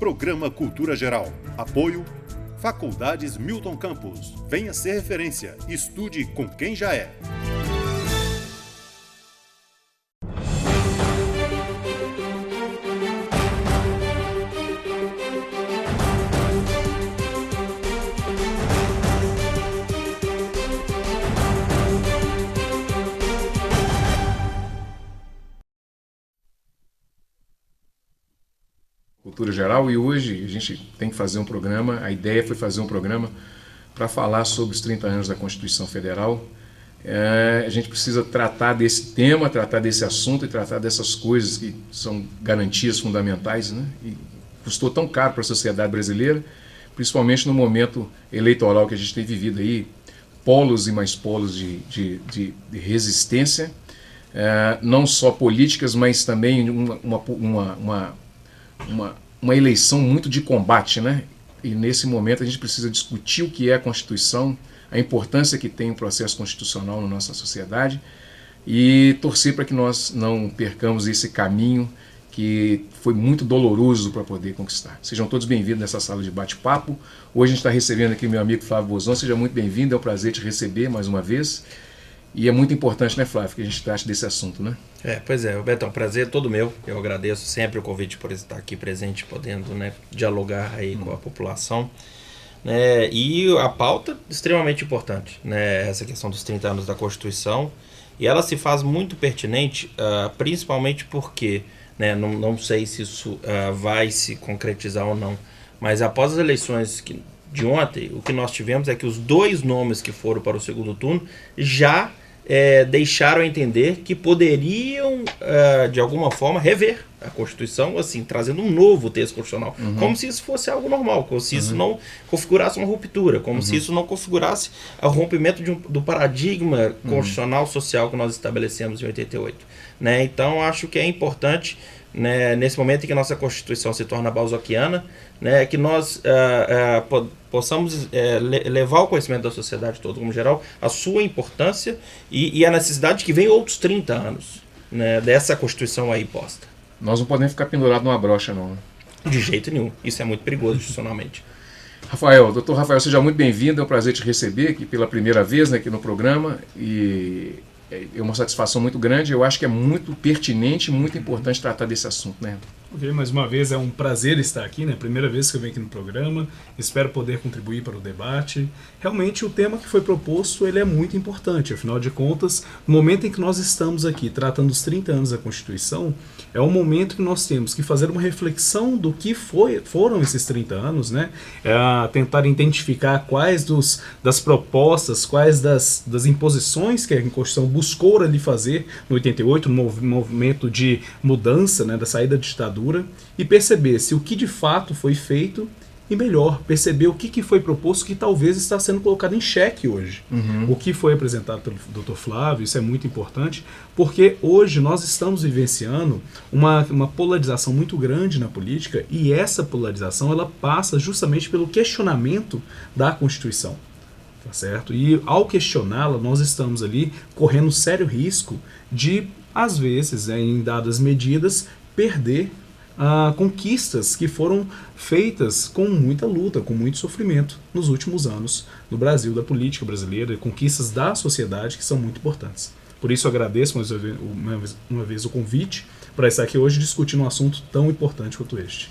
Programa Cultura Geral. Apoio Faculdades Milton Campos. Venha ser referência. Estude com quem já é. Cultura Geral, e hoje a gente tem que fazer um programa, a ideia foi fazer um programa para falar sobre os 30 anos da Constituição Federal. A gente precisa tratar desse tema, tratar desse assunto e tratar dessas coisas que são garantias fundamentais, né? E custou tão caro para a sociedade brasileira, principalmente no momento eleitoral que a gente tem vivido aí, polos e mais polos de resistência, não só políticas, mas também uma eleição muito de combate, né? E nesse momento a gente precisa discutir o que é a Constituição, a importância que tem o processo constitucional na nossa sociedade e torcer para que nós não percamos esse caminho que foi muito doloroso para poder conquistar. Sejam todos bem-vindos nessa sala de bate-papo. Hoje a gente está recebendo aqui meu amigo Flávio Bozon. Seja muito bem-vindo, é um prazer te receber mais uma vez. E é muito importante, né, Flávio, que a gente trate desse assunto, né? Pois é, Betão, prazer todo meu. Eu agradeço sempre o convite por estar aqui presente, podendo, né, dialogar aí com a população. E a pauta extremamente importante, né, essa questão dos 30 anos da Constituição. E ela se faz muito pertinente, principalmente porque, né, não sei se isso vai se concretizar ou não, mas após as eleições de ontem, o que nós tivemos é que os dois nomes que foram para o segundo turno já deixaram entender que poderiam, de alguma forma, rever a Constituição, assim, trazendo um novo texto constitucional, como se isso fosse algo normal, como se isso não configurasse uma ruptura, como se isso não configurasse o rompimento do paradigma constitucional social que nós estabelecemos em 88. Né? Então, acho que é importante, né, nesse momento em que a nossa Constituição se torna balzaquiana, né, que nós possamos levar ao conhecimento da sociedade toda, como geral, a sua importância e a necessidade de que venham outros 30 anos, né, dessa Constituição aí posta. Nós não podemos ficar pendurados numa brocha, não, né? De jeito nenhum. Isso é muito perigoso institucionalmente. Doutor Rafael, seja muito bem-vindo. É um prazer te receber aqui pela primeira vez, né, aqui no programa. E é uma satisfação muito grande. Eu acho que é muito pertinente e muito importante tratar desse assunto, né? Ok, mais uma vez é um prazer estar aqui, né? Primeira vez que eu venho aqui no programa, espero poder contribuir para o debate. Realmente o tema que foi proposto, ele é muito importante, afinal de contas, no momento em que nós estamos aqui tratando os 30 anos da Constituição, é um momento que nós temos que fazer uma reflexão do que foram esses 30 anos, né? Tentar identificar quais das propostas, quais das imposições que a Constituição buscou ali fazer no 88, no movimento de mudança, né, da saída da ditadura, e perceber se o que de fato foi feito e, melhor, perceber o que foi proposto que talvez está sendo colocado em xeque hoje. O que foi apresentado pelo Dr. Flávio, isso é muito importante, porque hoje nós estamos vivenciando uma polarização muito grande na política e essa polarização ela passa justamente pelo questionamento da Constituição. Tá certo? E ao questioná-la, nós estamos ali correndo sério risco de, às vezes, em dadas medidas, perder conquistas que foram feitas com muita luta, com muito sofrimento nos últimos anos no Brasil, da política brasileira, conquistas da sociedade que são muito importantes. Por isso eu agradeço mais uma vez o convite para estar aqui hoje discutindo um assunto tão importante quanto este.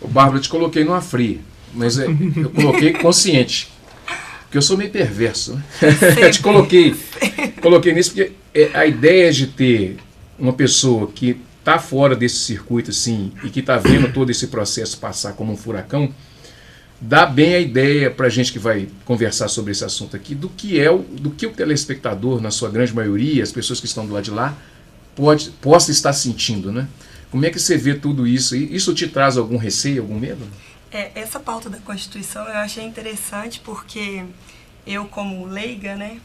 Bárbara, eu te coloquei numa fria, mas eu coloquei consciente, porque eu sou meio perverso, né? Eu te coloquei nisso porque a ideia de ter uma pessoa que está fora desse circuito assim e que está vendo todo esse processo passar como um furacão, dá bem a ideia para a gente que vai conversar sobre esse assunto aqui do que o telespectador, na sua grande maioria, as pessoas que estão do lado de lá, possa estar sentindo, né? Como é que você vê tudo isso? Isso te traz algum receio, algum medo? Essa pauta da Constituição eu achei interessante porque eu, como leiga, né,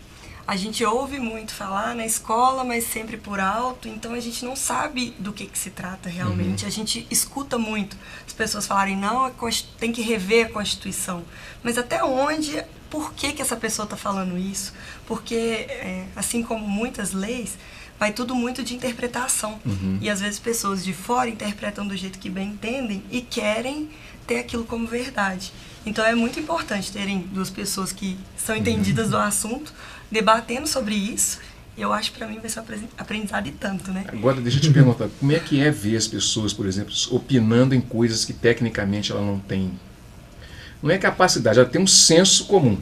a gente ouve muito falar na escola, mas sempre por alto, então a gente não sabe do que se trata realmente. A gente escuta muito as pessoas falarem, não, tem que rever a Constituição. Mas até onde, por que essa pessoa está falando isso? Porque, assim como muitas leis, vai tudo muito de interpretação. E às vezes pessoas de fora interpretam do jeito que bem entendem e querem ter aquilo como verdade. Então é muito importante terem duas pessoas que são entendidas do assunto, debatendo sobre isso. Eu acho que para mim vai ser um aprendizado e tanto, né? Agora deixa eu te perguntar, como é que é ver as pessoas, por exemplo, opinando em coisas que tecnicamente ela não tem? Não é capacidade, ela tem um senso comum,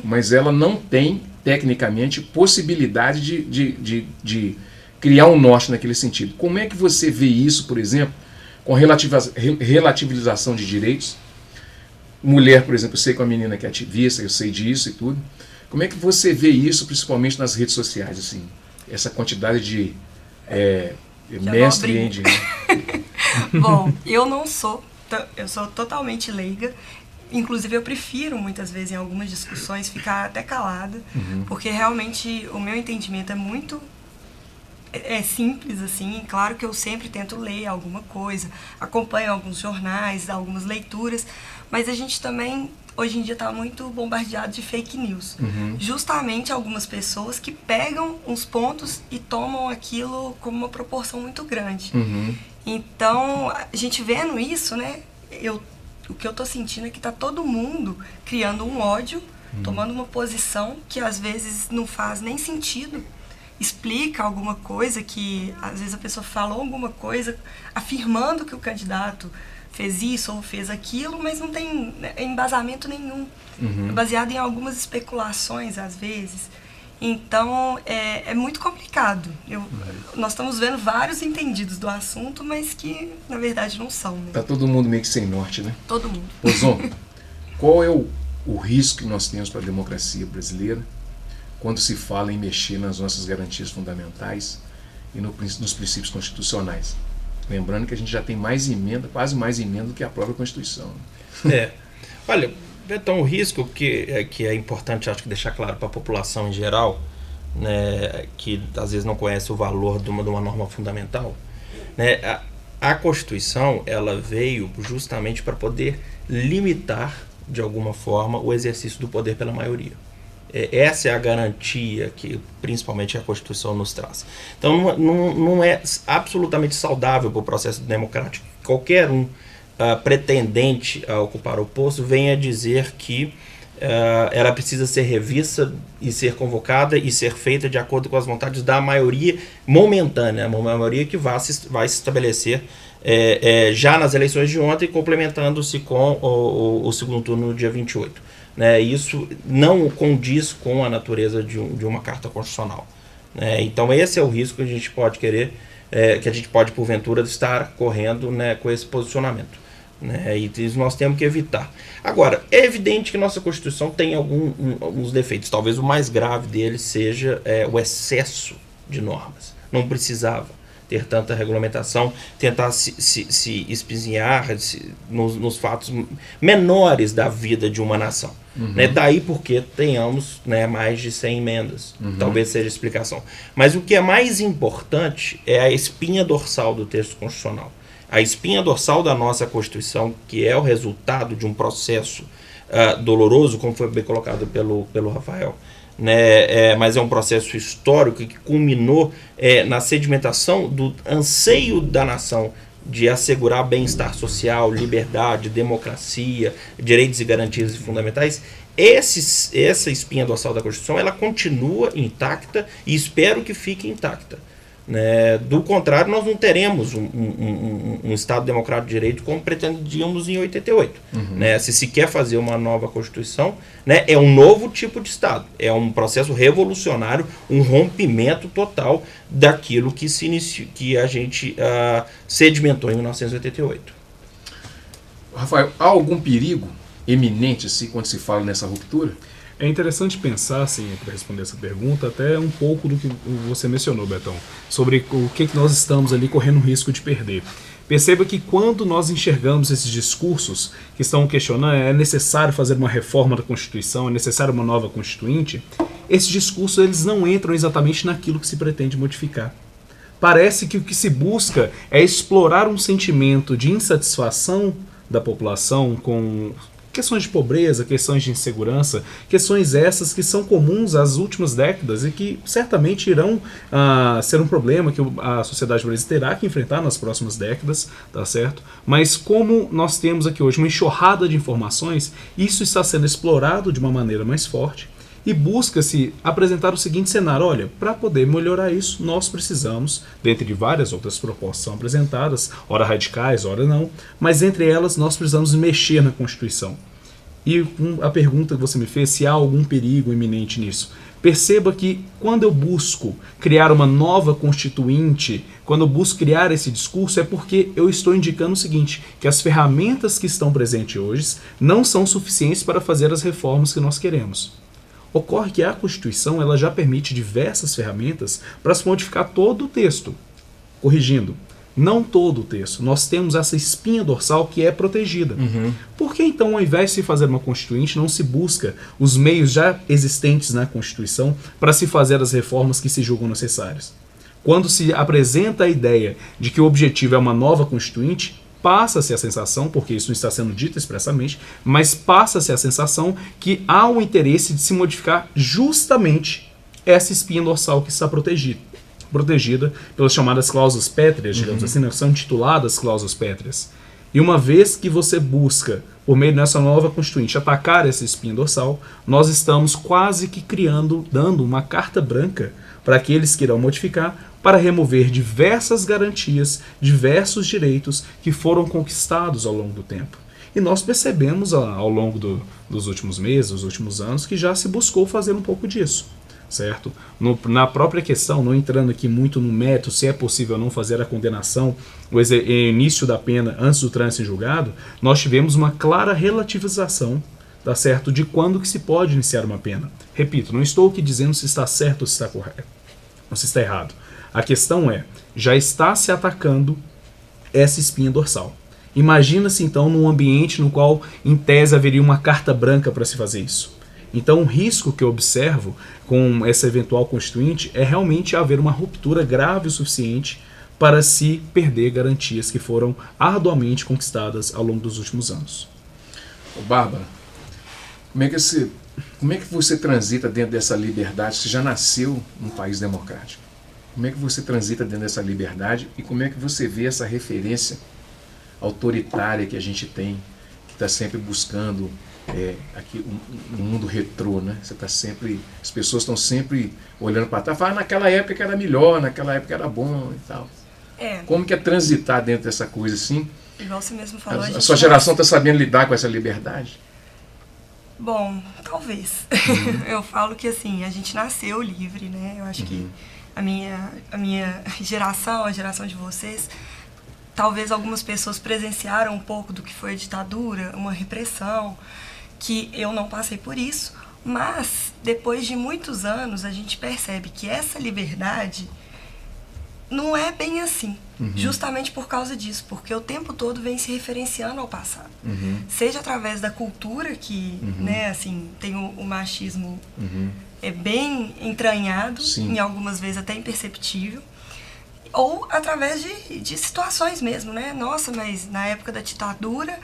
mas ela não tem, tecnicamente, possibilidade de criar um norte naquele sentido. Como é que você vê isso, por exemplo, com relativização de direitos? Mulher, por exemplo, eu sei que é uma menina que é ativista, eu sei disso e tudo. Como é que você vê isso, principalmente nas redes sociais, assim? Essa quantidade de mestre em... Bom, eu sou totalmente leiga. Inclusive, eu prefiro, muitas vezes, em algumas discussões, ficar até calada, porque realmente o meu entendimento é muito simples, assim. Claro que eu sempre tento ler alguma coisa, acompanho alguns jornais, algumas leituras, mas a gente também, hoje em dia, está muito bombardeado de fake news. Justamente algumas pessoas que pegam uns pontos e tomam aquilo como uma proporção muito grande. Então, a gente vendo isso, né, o que eu tô sentindo é que tá todo mundo criando um ódio, tomando uma posição que às vezes não faz nem sentido, explica alguma coisa que às vezes a pessoa falou alguma coisa afirmando que o candidato fez isso ou fez aquilo, mas não tem embasamento nenhum. É baseado em algumas especulações às vezes. Então, é muito complicado. Nós estamos vendo vários entendidos do assunto, mas que, na verdade, não são. Né? Tá todo mundo meio que sem norte, né? Todo mundo. Ozon, qual é o risco que nós temos para a democracia brasileira quando se fala em mexer nas nossas garantias fundamentais e nos princípios constitucionais? Lembrando que a gente já tem mais emenda, quase mais emenda do que a própria Constituição. Olha... Então, o risco que é importante, acho que deixar claro para a população em geral, né, que às vezes não conhece o valor de uma norma fundamental, né, a Constituição ela veio justamente para poder limitar, de alguma forma, o exercício do poder pela maioria. Essa é a garantia que, principalmente, a Constituição nos traz. Então, não é absolutamente saudável para o processo democrático. Qualquer um pretendente a ocupar o posto venha dizer que ela precisa ser revista e ser convocada e ser feita de acordo com as vontades da maioria momentânea, uma maioria que vai se estabelecer já nas eleições de ontem, complementando-se com o segundo turno no dia 28. Né? Isso não condiz com a natureza de uma carta constitucional. Né? Então esse é o risco que a gente pode querer, que a gente pode porventura estar correndo, né, com esse posicionamento. Né, e isso nós temos que evitar. Agora, é evidente que nossa Constituição tem alguns defeitos. Talvez o mais grave deles seja o excesso de normas. Não precisava ter tanta regulamentação, tentar se espizinhar nos fatos menores da vida de uma nação. Né, daí porque tenhamos, né, mais de 100 emendas. Talvez seja a explicação. Mas o que é mais importante é a espinha dorsal do texto constitucional. A espinha dorsal da nossa Constituição, que é o resultado de um processo doloroso, como foi bem colocado pelo Rafael, né? Mas é um processo histórico que culminou na sedimentação do anseio da nação de assegurar bem-estar social, liberdade, democracia, direitos e garantias fundamentais. Essa espinha dorsal da Constituição ela continua intacta e espero que fique intacta. Né? Do contrário, nós não teremos um Estado democrático de direito como pretendíamos em 88. Né? Se quer fazer uma nova Constituição, né, é um novo tipo de Estado, é um processo revolucionário, um rompimento total daquilo que que a gente sedimentou em 1988. Rafael, há algum perigo eminente assim, quando se fala nessa ruptura? É interessante pensar, assim, para responder essa pergunta, até um pouco do que você mencionou, Betão, sobre o que nós estamos ali correndo risco de perder. Perceba que quando nós enxergamos esses discursos que estão questionando é necessário fazer uma reforma da Constituição, é necessário uma nova Constituinte, esses discursos eles não entram exatamente naquilo que se pretende modificar. Parece que o que se busca é explorar um sentimento de insatisfação da população com questões de pobreza, questões de insegurança, questões essas que são comuns às últimas décadas e que certamente irão ser um problema que a sociedade brasileira terá que enfrentar nas próximas décadas, tá certo? Mas como nós temos aqui hoje uma enxurrada de informações, isso está sendo explorado de uma maneira mais forte e busca-se apresentar o seguinte cenário: olha, para poder melhorar isso, nós precisamos, dentre de várias outras propostas que são apresentadas, ora radicais, ora não, mas entre elas nós precisamos mexer na Constituição. E a pergunta que você me fez, se há algum perigo iminente nisso. Perceba que quando eu busco criar uma nova constituinte, quando eu busco criar esse discurso, é porque eu estou indicando o seguinte, que as ferramentas que estão presentes hoje não são suficientes para fazer as reformas que nós queremos. Ocorre que a Constituição ela já permite diversas ferramentas para se modificar todo o texto. Corrigindo, não todo o texto. Nós temos essa espinha dorsal que é protegida. Por que então, ao invés de se fazer uma Constituinte, não se busca os meios já existentes na Constituição para se fazer as reformas que se julgam necessárias? Quando se apresenta a ideia de que o objetivo é uma nova Constituinte, passa-se a sensação, porque isso não está sendo dito expressamente, mas passa-se a sensação que há um interesse de se modificar justamente essa espinha dorsal que está protegida pelas chamadas cláusulas pétreas, digamos assim, são intituladas cláusulas pétreas. E uma vez que você busca, por meio dessa nova Constituinte, atacar essa espinha dorsal, nós estamos quase que dando uma carta branca para aqueles que irão modificar, para remover diversas garantias, diversos direitos que foram conquistados ao longo do tempo. E nós percebemos ao longo dos últimos meses, dos últimos anos, que já se buscou fazer um pouco disso, certo? Na própria questão, não entrando aqui muito no mérito, se é possível ou não fazer a condenação, o início da pena antes do trânsito em julgado, nós tivemos uma clara relativização, tá certo, de quando que se pode iniciar uma pena. Repito, não estou aqui dizendo se está certo ou se está correto, ou se está errado. A questão é, já está se atacando essa espinha dorsal. Imagina-se então num ambiente no qual, em tese, haveria uma carta branca para se fazer isso. Então o risco que eu observo com essa eventual constituinte é realmente haver uma ruptura grave o suficiente para se perder garantias que foram arduamente conquistadas ao longo dos últimos anos. Ô Bárbara, como é que você transita dentro dessa liberdade? Você já nasceu num país democrático. Como é que você transita dentro dessa liberdade e como é que você vê essa referência autoritária que a gente tem, que está sempre buscando aqui um mundo retrô, né? As pessoas estão sempre olhando para trás, falando naquela época que era melhor, naquela época era bom e tal. Como que é transitar dentro dessa coisa assim? Igual você mesmo falou. A sua geração está sabendo lidar com essa liberdade? Bom, talvez. Eu falo que assim, a gente nasceu livre, né? Eu acho que a minha geração, a geração de vocês, talvez algumas pessoas presenciaram um pouco do que foi a ditadura, uma repressão, que eu não passei por isso, mas depois de muitos anos a gente percebe que essa liberdade não é bem assim, justamente por causa disso, porque o tempo todo vem se referenciando ao passado, seja através da cultura que, né, assim, tem o machismo bem entranhado, em algumas vezes até imperceptível, ou através de situações mesmo, né? Nossa, mas na época da ditadura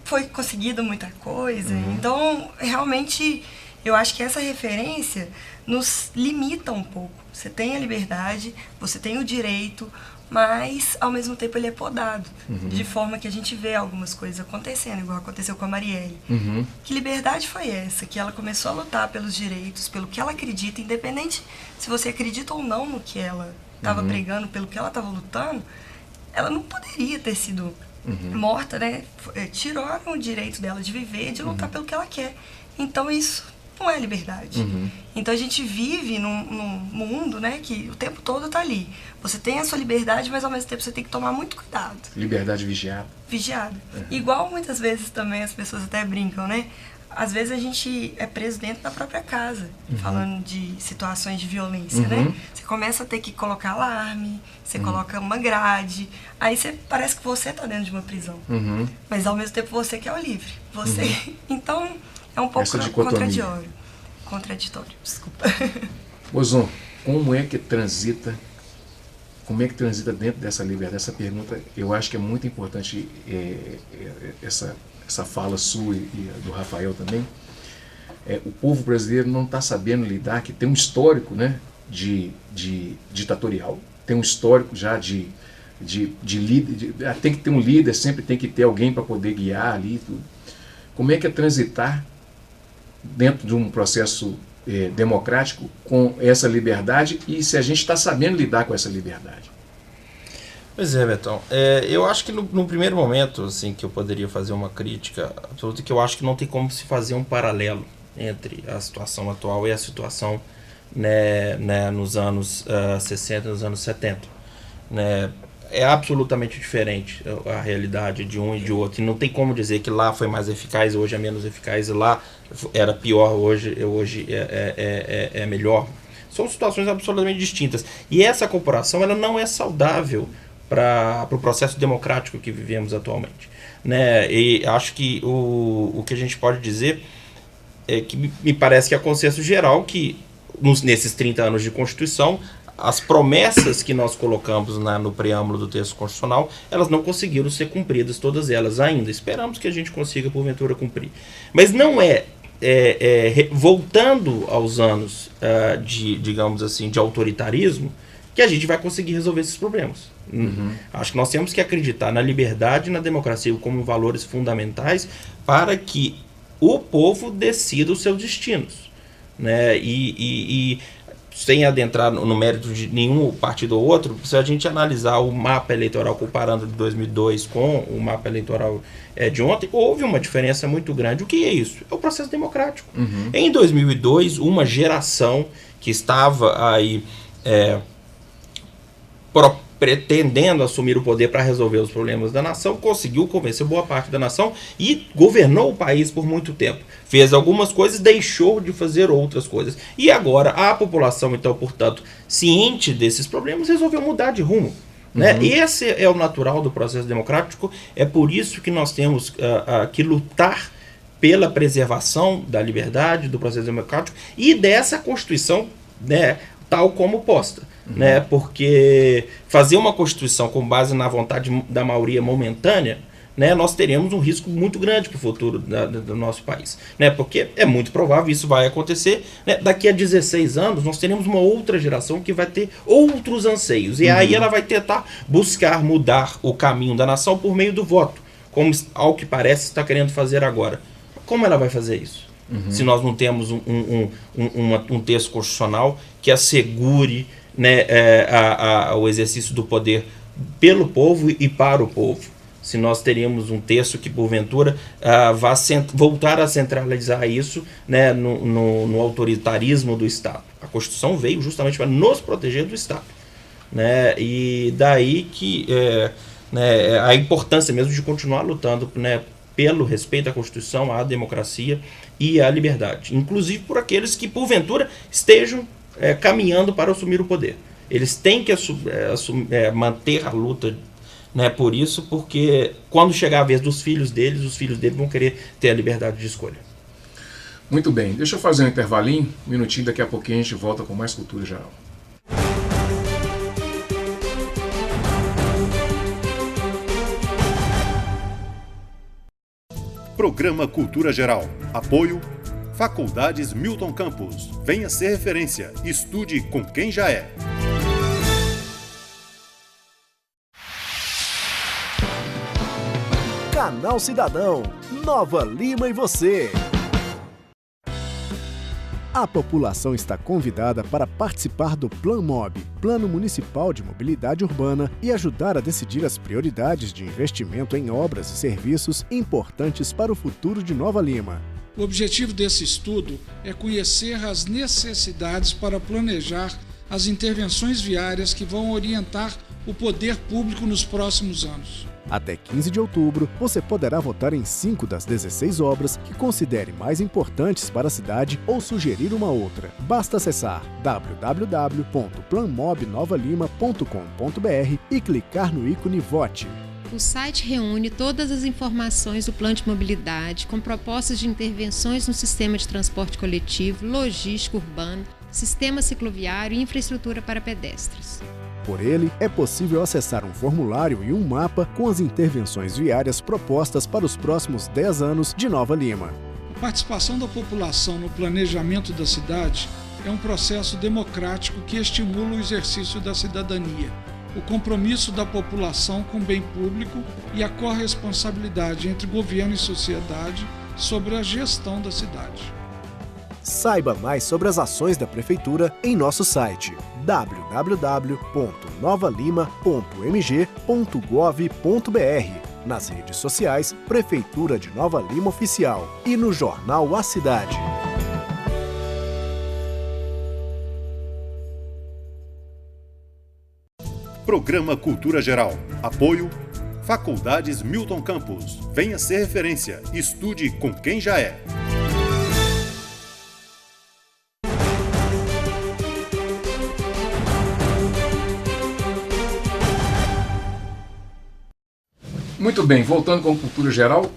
foi conseguido muita coisa. Então, realmente, eu acho que essa referência nos limita um pouco. Você tem a liberdade, você tem o direito, mas, ao mesmo tempo, ele é podado. De forma que a gente vê algumas coisas acontecendo, igual aconteceu com a Marielle. Que liberdade foi essa? Que ela começou a lutar pelos direitos, pelo que ela acredita, independente se você acredita ou não no que ela estava pregando, pelo que ela estava lutando, ela não poderia ter sido morta, né? Tiraram o direito dela de viver, de lutar pelo que ela quer. Então isso não é liberdade. Então a gente vive num mundo, né, que o tempo todo está ali. Você tem a sua liberdade, mas ao mesmo tempo você tem que tomar muito cuidado. Liberdade vigiada. Vigiada. Igual muitas vezes também as pessoas até brincam, né? Às vezes a gente é preso dentro da própria casa, falando de situações de violência, né? Você começa a ter que colocar alarme, você coloca uma grade, aí parece que você está dentro de uma prisão. Mas ao mesmo tempo você que é o livre. Então é um pouco contraditório, desculpa. Bozon, como é que transita dentro dessa liberdade? Essa pergunta eu acho que é muito importante, essa essa fala sua e do Rafael também, o povo brasileiro não está sabendo lidar, que tem um histórico, né, de ditatorial, tem um histórico já de líder, tem que ter um líder, sempre tem que ter alguém para poder guiar ali tudo. Como é que é transitar dentro de um processo democrático com essa liberdade e se a gente está sabendo lidar com essa liberdade? Pois é, Betão. Eu acho que no primeiro momento, assim, que eu poderia fazer uma crítica absoluta, que eu acho que não tem como se fazer um paralelo entre a situação atual e a situação, né, nos anos 60 e nos anos 70. Né? É absolutamente diferente a realidade de um e de outro. E não tem como dizer que lá foi mais eficaz, hoje é menos eficaz, e lá era pior, hoje é melhor. São situações absolutamente distintas. E essa comparação ela não é saudável para o processo democrático que vivemos atualmente. Né? E acho que o que a gente pode dizer é que me parece que é consenso geral que nesses 30 anos de Constituição, as promessas que nós colocamos no preâmbulo do texto constitucional, elas não conseguiram ser cumpridas, todas elas ainda. Esperamos que a gente consiga, porventura, cumprir. Mas não voltando aos anos digamos assim, de autoritarismo, que a gente vai conseguir resolver esses problemas. Acho que nós temos que acreditar na liberdade e na democracia como valores fundamentais para que o povo decida os seus destinos. Né? E sem adentrar no mérito de nenhum partido ou outro, se a gente analisar o mapa eleitoral comparando de 2002 com o mapa eleitoral de ontem, houve uma diferença muito grande. O que é isso? É o processo democrático. Em 2002, uma geração que estava aí pretendendo assumir o poder para resolver os problemas da nação, conseguiu convencer boa parte da nação e governou o país por muito tempo. Fez algumas coisas, deixou de fazer outras coisas. E agora a população, então, portanto, ciente desses problemas, resolveu mudar de rumo. Né? Esse é o natural do processo democrático, é por isso que nós temos que lutar pela preservação da liberdade, do processo democrático e dessa Constituição, né, tal como posta. Né? Porque fazer uma Constituição com base na vontade da maioria momentânea, né, nós teremos um risco muito grande para o futuro do nosso país. Né? Porque é muito provável isso vai acontecer. Né? Daqui a 16 anos, nós teremos uma outra geração que vai ter outros anseios. E aí ela vai tentar buscar mudar o caminho da nação por meio do voto, como ao que parece está querendo fazer agora. Como ela vai fazer isso? Se nós não temos um texto constitucional que assegure, né, o exercício do poder pelo povo e para o povo. Se nós teríamos um texto que, porventura, vá voltar a centralizar isso, né, no autoritarismo do Estado. A Constituição veio justamente para nos proteger do Estado. Né, e daí que né, a importância mesmo de continuar lutando, né, pelo respeito à Constituição, à democracia e à liberdade. Inclusive por aqueles que, porventura, estejam caminhando para assumir o poder. Eles têm que manter a luta, né, por isso, porque quando chegar a vez dos filhos deles, os filhos deles vão querer ter a liberdade de escolha. Muito bem, deixa eu fazer um intervalinho, um minutinho, daqui a pouquinho a gente volta com mais Cultura Geral. Programa Cultura Geral. Apoio Faculdades Milton Campos. Venha ser referência. Estude com quem já é. Canal Cidadão. Nova Lima e você. A população está convidada para participar do PlanMob, Plano Municipal de Mobilidade Urbana, e ajudar a decidir as prioridades de investimento em obras e serviços importantes para o futuro de Nova Lima. O objetivo desse estudo é conhecer as necessidades para planejar as intervenções viárias que vão orientar o poder público nos próximos anos. Até 15 de outubro, você poderá votar em 5 das 16 obras que considere mais importantes para a cidade ou sugerir uma outra. Basta acessar www.planmobnovalima.com.br e clicar no ícone Vote. O site reúne todas as informações do plano de mobilidade, com propostas de intervenções no sistema de transporte coletivo, logística urbana, sistema cicloviário e infraestrutura para pedestres. Por ele, é possível acessar um formulário e um mapa com as intervenções viárias propostas para os próximos 10 anos de Nova Lima. A participação da população no planejamento da cidade é um processo democrático que estimula o exercício da cidadania, o compromisso da população com o bem público e a corresponsabilidade entre governo e sociedade sobre a gestão da cidade. Saiba mais sobre as ações da Prefeitura em nosso site www.novalima.mg.gov.br, nas redes sociais Prefeitura de Nova Lima Oficial e no jornal A Cidade. Programa Cultura Geral. Apoio Faculdades Milton Campos. Venha ser referência. Estude com quem já é. Muito bem, voltando com Cultura Geral,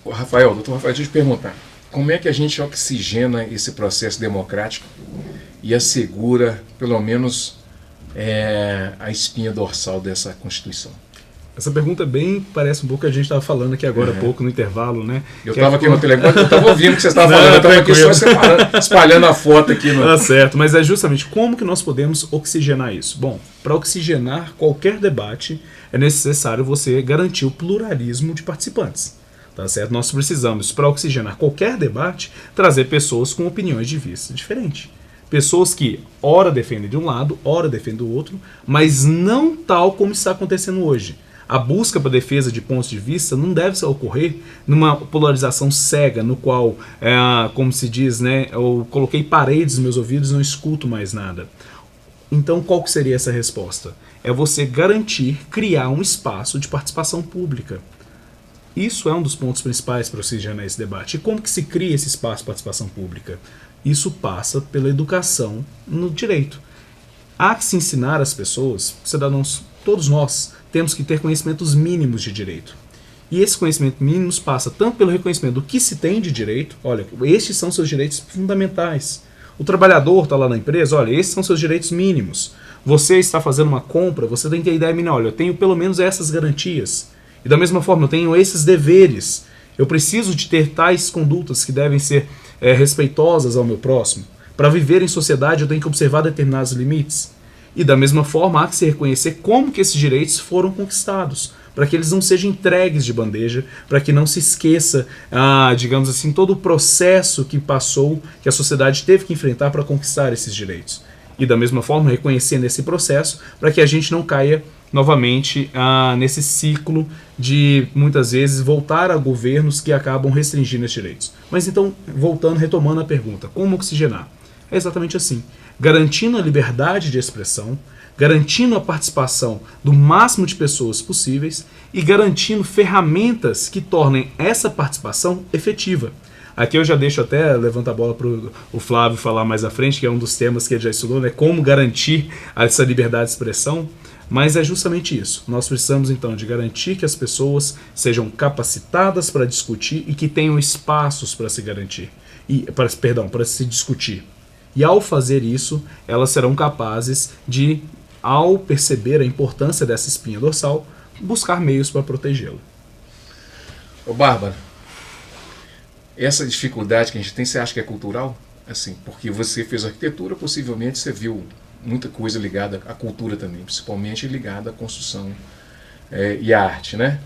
doutor Rafael, deixa eu te perguntar, como é que a gente oxigena esse processo democrático e assegura, pelo menos, a espinha dorsal dessa Constituição? Essa pergunta parece um pouco o que a gente estava falando aqui agora há pouco, no intervalo, né? Eu estava aqui no telefone, eu estava ouvindo o que você estava falando, eu estava aqui só espalhando a foto aqui. Tá certo, mas é justamente como que nós podemos oxigenar isso? Bom, para oxigenar qualquer debate, é necessário você garantir o pluralismo de participantes. Tá certo? Nós precisamos, para oxigenar qualquer debate, trazer pessoas com opiniões de vista diferentes. Pessoas que ora defendem de um lado, ora defendem do outro, mas não tal como está acontecendo hoje. A busca para defesa de pontos de vista não deve ocorrer numa polarização cega, no qual, como se diz, né, eu coloquei paredes nos meus ouvidos e não escuto mais nada. Então, qual que seria essa resposta? É você garantir, criar um espaço de participação pública. Isso é um dos pontos principais para oxigenar esse debate. E como que se cria esse espaço de participação pública? Isso passa pela educação no direito. Há que se ensinar às pessoas, cidadãos, todos nós, temos que ter conhecimentos mínimos de direito. E esse conhecimento mínimo passa tanto pelo reconhecimento do que se tem de direito, olha, estes são seus direitos fundamentais. O trabalhador está lá na empresa, olha, esses são seus direitos mínimos. Você está fazendo uma compra, você tem que ter ideia mínima, olha, eu tenho pelo menos essas garantias. E da mesma forma, eu tenho esses deveres. Eu preciso de ter tais condutas que devem ser respeitosas ao meu próximo. Para viver em sociedade, eu tenho que observar determinados limites. E da mesma forma, há que se reconhecer como que esses direitos foram conquistados, para que eles não sejam entregues de bandeja, para que não se esqueça, digamos assim, todo o processo que passou, que a sociedade teve que enfrentar para conquistar esses direitos. E da mesma forma, reconhecendo esse processo, para que a gente não caia novamente nesse ciclo de, muitas vezes, voltar a governos que acabam restringindo esses direitos. Mas então, voltando, retomando a pergunta, como oxigenar? É exatamente assim, garantindo a liberdade de expressão, garantindo a participação do máximo de pessoas possíveis e garantindo ferramentas que tornem essa participação efetiva. Aqui eu já deixo até, levantar a bola para o Flávio falar mais à frente, que é um dos temas que ele já estudou, né? Como garantir essa liberdade de expressão, mas é justamente isso. Nós precisamos então de garantir que as pessoas sejam capacitadas para discutir e que tenham espaços para se garantir, para se discutir. E ao fazer isso, elas serão capazes de, ao perceber a importância dessa espinha dorsal, buscar meios para protegê-la. Ô Bárbara, essa dificuldade que a gente tem, você acha que é cultural? Assim, porque você fez arquitetura, possivelmente você viu muita coisa ligada à cultura também, principalmente ligada à construção e à arte, né?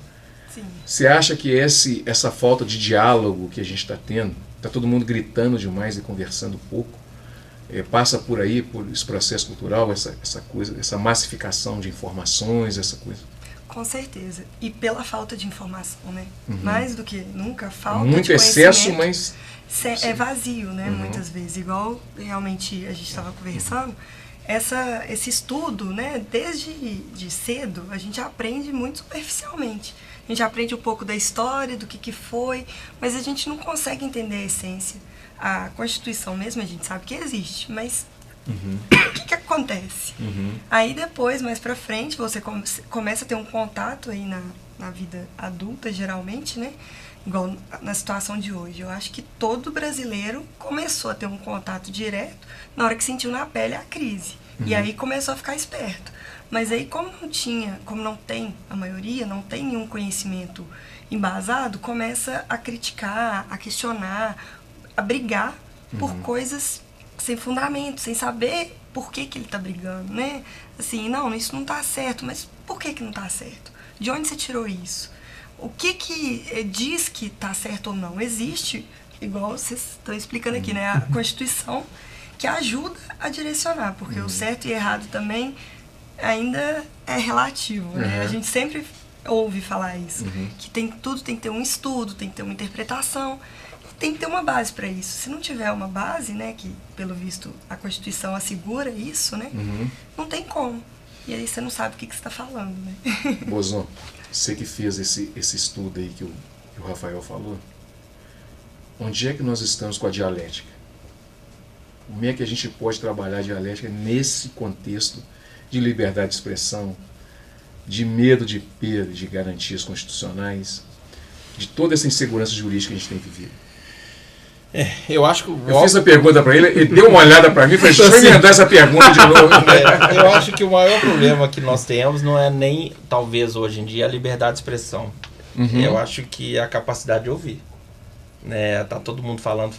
Sim. Você acha que essa falta de diálogo que a gente está tendo, está todo mundo gritando demais e conversando pouco, passa por aí, por esse processo cultural, essa coisa, essa massificação de informações, essa coisa? Com certeza. E pela falta de informação, né? Mais do que nunca, falta muito de excesso, mas é vazio, né? Muitas vezes. Igual realmente a gente estava conversando, esse estudo, né? Desde cedo, a gente aprende muito superficialmente. A gente aprende um pouco da história, do que foi, mas a gente não consegue entender a essência. A Constituição mesmo, a gente sabe que existe, mas o que acontece? Aí depois, mais pra frente, você começa a ter um contato aí na vida adulta, geralmente, né? Igual na situação de hoje. Eu acho que todo brasileiro começou a ter um contato direto na hora que sentiu na pele a crise. E aí começou a ficar esperto. Mas aí como não tem, a maioria não tem nenhum conhecimento embasado, começa a criticar, a questionar, a brigar por coisas sem fundamento, sem saber por que ele está brigando, né? Assim, não, isso não está certo, mas por que não está certo? De onde você tirou isso? O que diz que está certo ou não? Existe, igual vocês estão explicando aqui, né? A Constituição que ajuda a direcionar, porque o certo e errado também ainda é relativo, né? A gente sempre ouve falar isso, que tudo tem que ter um estudo, tem que ter uma interpretação, tem que ter uma base para isso. Se não tiver uma base, né, que pelo visto a Constituição assegura isso, né, não tem como. E aí você não sabe o que você está falando, né? Bozão, você que fez esse estudo aí que o Rafael falou, onde é que nós estamos com a dialética? Como é que a gente pode trabalhar a dialética nesse contexto de liberdade de expressão, de medo de perda de garantias constitucionais, de toda essa insegurança jurídica que a gente tem vivido? Eu acho que... Eu fiz a pergunta para ele deu uma olhada para mim e falei, deixa eu emendar essa pergunta de novo. Eu acho que o maior problema que nós temos não é nem, talvez hoje em dia, a liberdade de expressão. Eu acho que é a capacidade de ouvir. Tá todo mundo falando,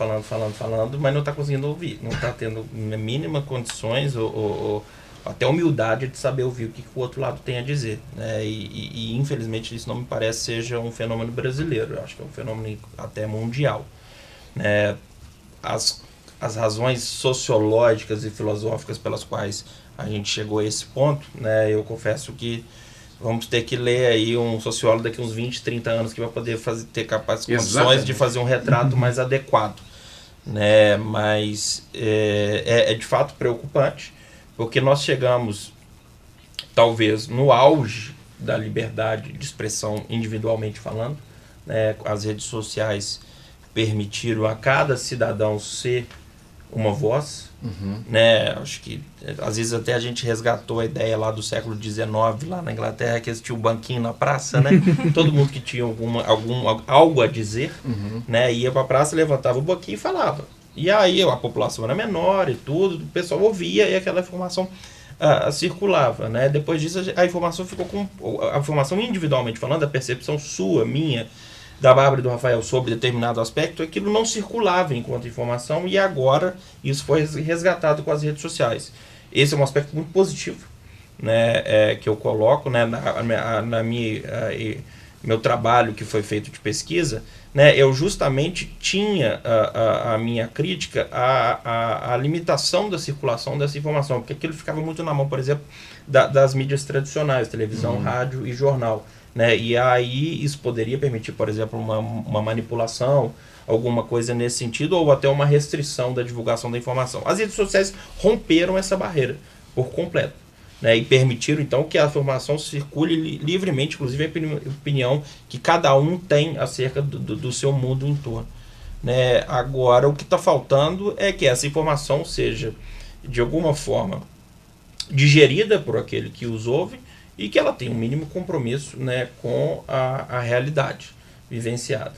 mas não está conseguindo ouvir. Não está tendo mínima condições ou até humildade de saber ouvir o que o outro lado tem a dizer. E infelizmente isso não me parece seja um fenômeno brasileiro. Eu acho que é um fenômeno até mundial. As razões sociológicas e filosóficas pelas quais a gente chegou a esse ponto, eu confesso que vamos ter que ler aí um sociólogo daqui uns 20, 30 anos que vai poder ter condições de fazer um retrato mais adequado. Mas é de fato preocupante, porque nós chegamos talvez no auge da liberdade de expressão individualmente falando. As redes sociais permitiram a cada cidadão ser uma voz, acho que às vezes até a gente resgatou a ideia lá do século XIX, lá na Inglaterra, que existia o banquinho na praça, todo mundo que tinha algo a dizer, ia para a praça, levantava o banquinho e falava. E aí a população era menor e tudo, o pessoal ouvia e aquela informação circulava. Depois disso a informação ficou a informação individualmente falando, a percepção sua, minha, da Bárbara e do Rafael sobre determinado aspecto, aquilo não circulava enquanto informação, e agora isso foi resgatado com as redes sociais. Esse é um aspecto muito positivo, que eu coloco na meu trabalho que foi feito de pesquisa. Eu justamente tinha a minha crítica à limitação da circulação dessa informação, porque aquilo ficava muito na mão, por exemplo, das mídias tradicionais, televisão, rádio e jornal. E aí isso poderia permitir, por exemplo, uma manipulação, alguma coisa nesse sentido, ou até uma restrição da divulgação da informação. As redes sociais romperam essa barreira por completo, e permitiram então que a informação circule livremente, inclusive a opinião que cada um tem acerca do seu mundo em torno. Agora, o que está faltando é que essa informação seja, de alguma forma, digerida por aquele que os ouve, e que ela tenha um mínimo compromisso com a realidade vivenciada.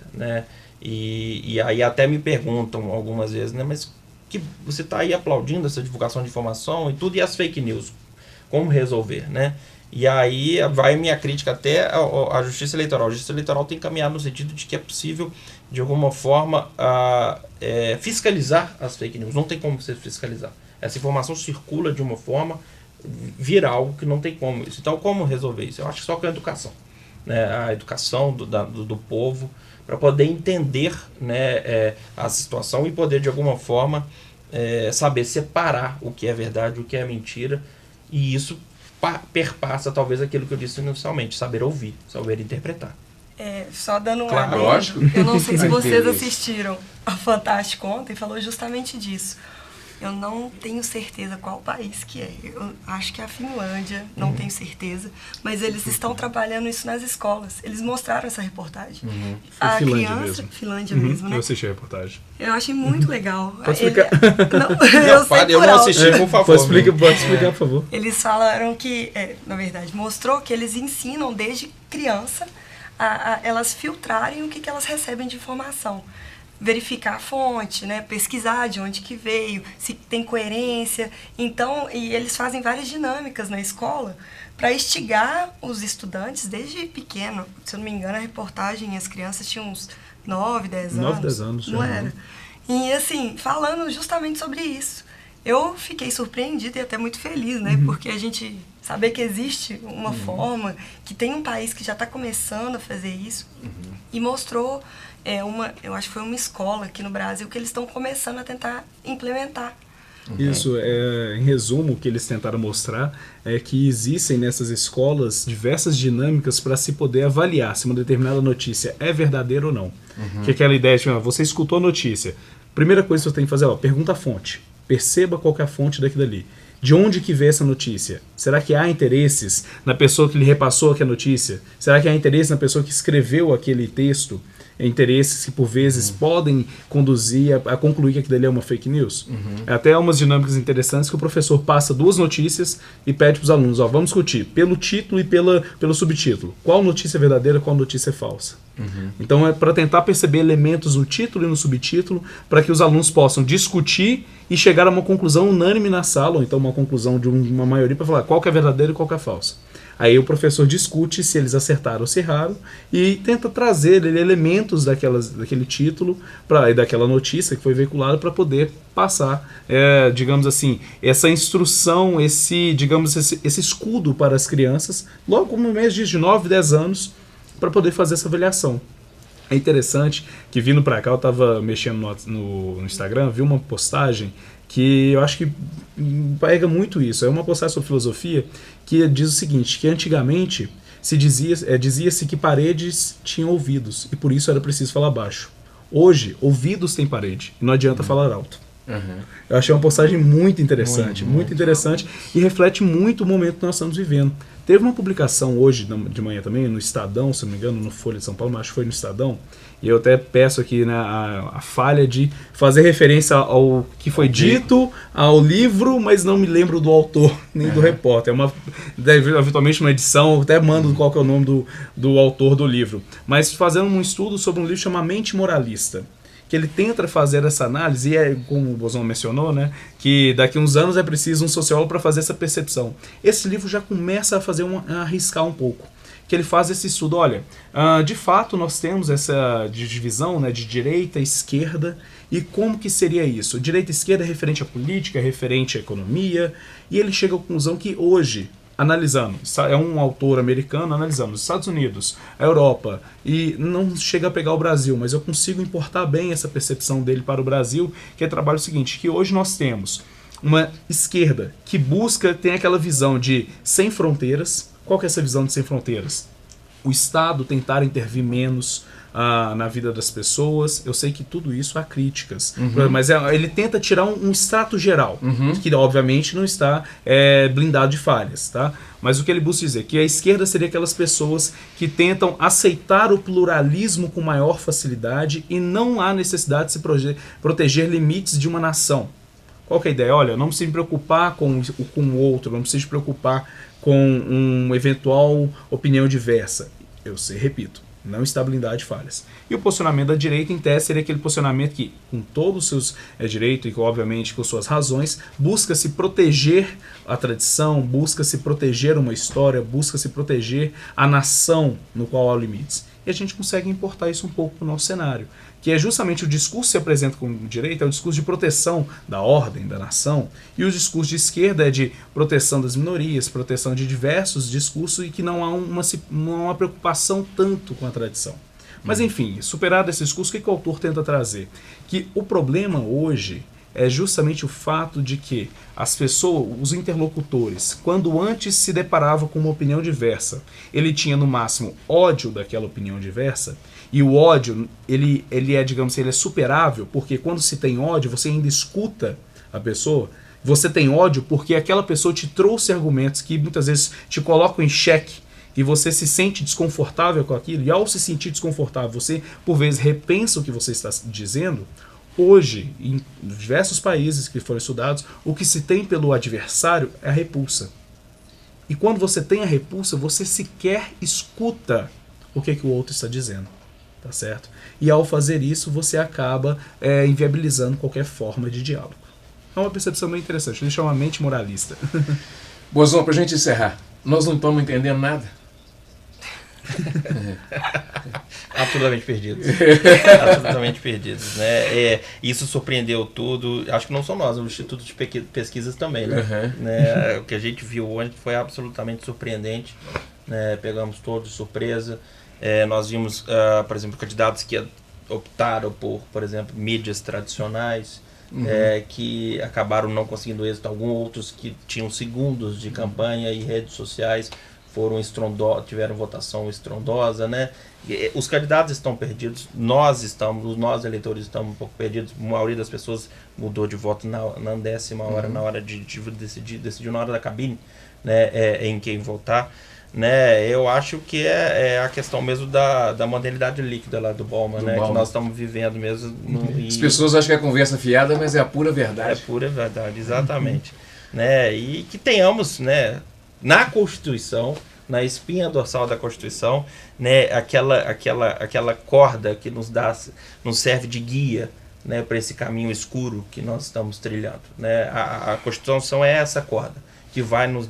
E aí até me perguntam algumas vezes, mas que você está aí aplaudindo essa divulgação de informação e tudo, e as fake news, como resolver? E aí vai minha crítica até à Justiça Eleitoral. A Justiça Eleitoral tem caminhado no sentido de que é possível, de alguma forma, fiscalizar as fake news. Não tem como você fiscalizar. Essa informação circula de uma forma viral que não tem como isso. Então, como resolver isso? Eu acho que só com a educação. A educação do povo, para poder entender a situação e poder, de alguma forma, saber separar o que é verdade e o que é mentira. E isso perpassa, talvez, aquilo que eu disse inicialmente, saber ouvir, saber interpretar. Só dando um claro, adendo, lógico. Eu não sei se vocês assistiram a Fantástico ontem, falou justamente disso. Eu não tenho certeza qual país que é. Eu acho que é a Finlândia, não tenho certeza. Mas eles estão trabalhando isso nas escolas. Eles mostraram essa reportagem. Foi A Finlândia criança, mesmo. Finlândia mesmo, né? Eu assisti a reportagem. Eu achei muito legal. Pode explicar? Eu não assisti, por favor. Pode explicar, por favor. Eles falaram que, na verdade, mostrou que eles ensinam desde criança a elas filtrarem o que elas recebem de informação. verificar a fonte, né? Pesquisar de onde que veio, se tem coerência. Então, e eles fazem várias dinâmicas na escola para instigar os estudantes desde pequeno. Se eu não me engano, a reportagem, as crianças tinham uns 9, 10 anos. 9, 10 anos. Não era? E assim, falando justamente sobre isso. Eu fiquei surpreendida e até muito feliz, né? Porque a gente saber que existe uma forma, que tem um país que já está começando a fazer isso, e mostrou, eu acho que foi uma escola aqui no Brasil que eles estão começando a tentar implementar. Isso, em resumo, o que eles tentaram mostrar é que existem nessas escolas diversas dinâmicas para se poder avaliar se uma determinada notícia é verdadeira ou não. Que é aquela ideia de, você escutou a notícia, primeira coisa que você tem que fazer, pergunta a fonte. Perceba qual que é a fonte daquilo ali. De onde que veio essa notícia? Será que há interesses na pessoa que lhe repassou aquela notícia? Será que há interesse na pessoa que escreveu aquele texto? Interesses que, por vezes, podem conduzir a concluir que aquilo ali é uma fake news? Até umas dinâmicas interessantes que o professor passa 2 notícias e pede para os alunos, vamos discutir pelo título e pelo subtítulo. Qual notícia é verdadeira, qual notícia é falsa? Então, é para tentar perceber elementos no título e no subtítulo para que os alunos possam discutir e chegar a uma conclusão unânime na sala, ou então uma conclusão de uma maioria para falar qual que é verdadeiro e qual que é falsa. Aí o professor discute se eles acertaram ou se erraram e tenta trazer elementos daquele título e daquela notícia que foi veiculada para poder passar, digamos assim, essa instrução, esse escudo para as crianças, logo no mês de 9, 10 anos, para poder fazer essa avaliação. É interessante que, vindo para cá, eu estava mexendo no Instagram, vi uma postagem que eu acho que pega muito isso. É uma postagem sobre filosofia que diz o seguinte, que antigamente dizia-se que paredes tinham ouvidos e por isso era preciso falar baixo. Hoje, ouvidos têm parede e não adianta falar alto. Eu achei uma postagem muito interessante, muito interessante e reflete muito o momento que nós estamos vivendo. Teve uma publicação hoje de manhã também, no Estadão, se não me engano, no Folha de São Paulo, mas acho que foi no Estadão, e eu até peço aqui, né, a falha de fazer referência ao que foi dito, ao livro, mas não me lembro do autor, nem do repórter. Eventualmente uma edição, até mando qual que é o nome do autor do livro. Mas fazendo um estudo sobre um livro chamado Mente Moralista, que ele tenta fazer essa análise, e como o Bozon mencionou, né, que daqui a uns anos é preciso um sociólogo para fazer essa percepção. Esse livro já começa a arriscar um pouco, que ele faz esse estudo, olha, de fato nós temos essa divisão, né, de direita e esquerda, e como que seria isso? Direita e esquerda é referente à política, é referente à economia, e ele chega à conclusão que hoje, analisando, é um autor americano analisando os Estados Unidos, a Europa, e não chega a pegar o Brasil, mas eu consigo importar bem essa percepção dele para o Brasil, que é trabalho seguinte, que hoje nós temos uma esquerda que tem aquela visão de sem fronteiras. Qual que é essa visão de sem fronteiras? O Estado tentar intervir menos na vida das pessoas. Eu sei que tudo isso há críticas, mas ele tenta tirar um extrato geral, que obviamente não está blindado de falhas, tá? Mas o que ele busca dizer? Que a esquerda seria aquelas pessoas que tentam aceitar o pluralismo com maior facilidade e não há necessidade de se proteger limites de uma nação. Qual que é a ideia? Olha, não precisa me preocupar com o outro, não precisa me preocupar com uma eventual opinião diversa. Repito, não está blindado de falhas. E o posicionamento da direita, em tese, seria aquele posicionamento que, com todos os seus direitos e, obviamente, com suas razões, busca se proteger a tradição, busca se proteger uma história, busca se proteger a nação no qual há limites. E a gente consegue importar isso um pouco para o nosso cenário, que é justamente o discurso que se apresenta como direita, é o discurso de proteção da ordem, da nação, e o discurso de esquerda é de proteção das minorias, proteção de diversos discursos e que não há uma preocupação tanto com a tradição. Mas enfim, superado esse discurso, o que o autor tenta trazer? Que o problema hoje é justamente o fato de que as pessoas, os interlocutores, quando antes se deparava com uma opinião diversa, ele tinha no máximo ódio daquela opinião diversa, e o ódio, ele é, digamos assim, ele é superável, porque quando se tem ódio, você ainda escuta a pessoa, você tem ódio porque aquela pessoa te trouxe argumentos que muitas vezes te colocam em xeque, e você se sente desconfortável com aquilo, e ao se sentir desconfortável, você, por vezes, repensa o que você está dizendo. Hoje, em diversos países que foram estudados, o que se tem pelo adversário é a repulsa. E quando você tem a repulsa, você sequer escuta o que o outro está dizendo. tá certo? E ao fazer isso, você acaba inviabilizando qualquer forma de diálogo. É uma percepção bem interessante, deixa uma mente moralista. Bozão, pra gente encerrar, nós não estamos entendendo nada? Absolutamente perdidos. Absolutamente perdidos, né? Isso surpreendeu tudo. Acho que não só nós, o Instituto de Pesquisas também, né? O que a gente viu hoje foi absolutamente surpreendente, né? Pegamos todos de surpresa. Nós vimos, por exemplo, candidatos que optaram por exemplo, mídias tradicionais, que acabaram não conseguindo êxito. Alguns outros que tinham segundos de campanha e redes sociais tiveram votação estrondosa, né? Os candidatos estão perdidos, nós eleitores estamos um pouco perdidos. A maioria das pessoas mudou de voto na 10ª hora, na hora de decidiu na hora da cabine, né? Em quem votar, né? Eu acho que é a questão mesmo da modernidade líquida lá do Bauman, né? Que nós estamos vivendo mesmo. As pessoas acham que é conversa fiada, mas é a pura verdade. É a pura verdade, exatamente. Né? E que tenhamos, né, na Constituição, na espinha dorsal da Constituição, né, aquela corda que nos serve de guia, né, para esse caminho escuro que nós estamos trilhando, né? A Constituição é essa corda que vai nos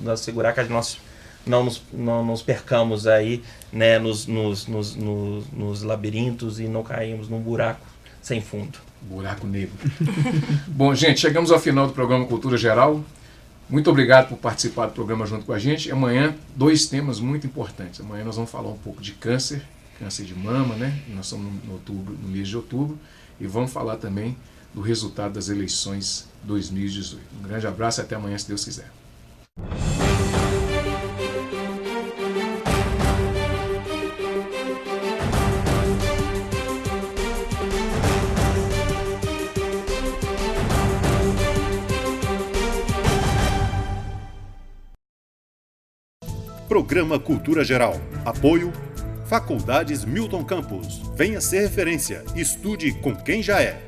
assegurar que nós não nos percamos aí, né, nos labirintos e não caímos num buraco sem fundo. Buraco negro. Bom, gente, chegamos ao final do programa Cultura Geral. Muito obrigado por participar do programa junto com a gente. Amanhã, 2 temas muito importantes. Amanhã nós vamos falar um pouco de câncer de mama, né? Nós estamos no mês de outubro. E vamos falar também do resultado das eleições 2018. Um grande abraço e até amanhã, se Deus quiser. Programa Cultura Geral. Apoio Faculdades Milton Campos. Venha ser referência. Estude com quem já é.